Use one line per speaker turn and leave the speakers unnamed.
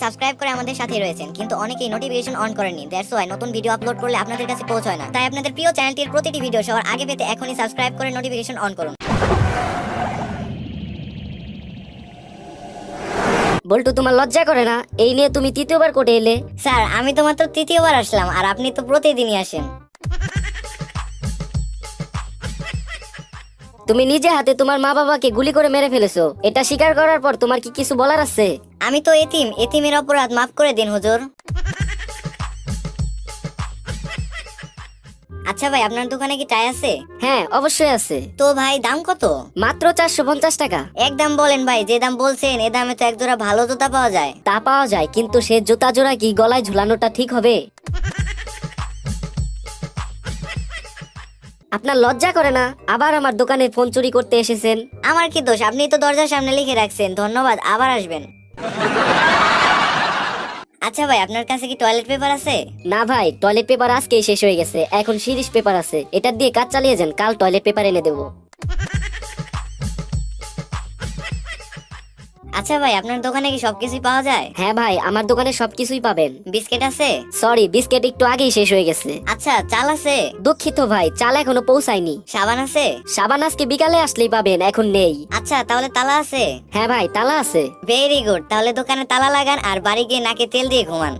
Subscribe করে আমাদের সাথেই রয়েছেন, কিন্তু অনেকেই নোটিফিকেশন অন করেননি। দ্যাটস ওয়াই নতুন ভিডিও আপলোড করলে আপনাদের কাছে পৌঁছায় না। তাই আপনাদের প্রিয় চ্যানেলটির প্রতিটি ভিডিও সবার আগে পেতে এখনই সাবস্ক্রাইব করে নোটিফিকেশন অন করুন।
বল্টু, তোমার লজ্জা করে না? এই নিয়ে তুমি তৃতীয়বার কোর্টে এলে।
স্যার, আমি তো মাত্র তৃতীয়বার আসলাম, আর আপনি তো প্রতিদিনই আসেন।
তুমি নিজে হাতে তোমার মা বাবাকে গুলি করে মেরে ফেলেছো, এটা স্বীকার করার পর তোমার কি কিছু বলার আছে?
আমি তো এতিম, এতিমের অপরাধ মাফ করে দিন হুজুর। আচ্ছা ভাই, আপনার দোকানে কি টাই আছে?
হ্যাঁ, অবশ্যই আছে।
তো ভাই, দাম কত?
মাত্র 450 টাকা।
একদম বলেন ভাই, যে দাম বলছেন এ দামে তো এক জোড়া ভালো জুতা পাওয়া যায়।
তা পাওয়া যায়, কিন্তু সে জুতা জোড়া কি গলায় ঝুলানোটা ঠিক হবে? আপনার লজ্জা করে না? আবার আমার দোকানে ফোন চুরি করতে এসেছেন।
আমার কি দোষ? আপনি তো দরজার সামনে লিখে রাখছেন ধন্যবাদ, আবার আসবেন। আচ্ছা ভাই, আপনার কাছে কি টয়লেট পেপার আছে?
না ভাই, টয়লেট পেপার আজকেই শেষ হয়ে গেছে, এখন সিরিজ পেপার আছে, এটা দিয়ে কাজ চালিয়ে যান, কাল টয়লেট পেপার এনে দেবো।
আচ্ছা ভাই, আপনার দোকানে কি সবকিছুই পাওয়া যায়?
হ্যাঁ ভাই, আমার দোকানে সবকিছুই পাবেন।
বিস্কিট আছে?
সরি, বিস্কিট একটু আগেই শেষ হয়ে গেছে।
আচ্ছা, চাল আছে?
দুঃখিত ভাই, চাল এখনো পৌঁছায়নি।
সাবান আছে?
সাবান আজকে বিকালে আসলেই পাবেন, এখন নেই।
আচ্ছা, তাহলে তালা আছে?
হ্যাঁ ভাই, তালা আছে।
ভেরি গুড, তাহলে দোকানে তালা লাগান আর বাড়ি গিয়ে নাকে তেল দিয়ে ঘুমান।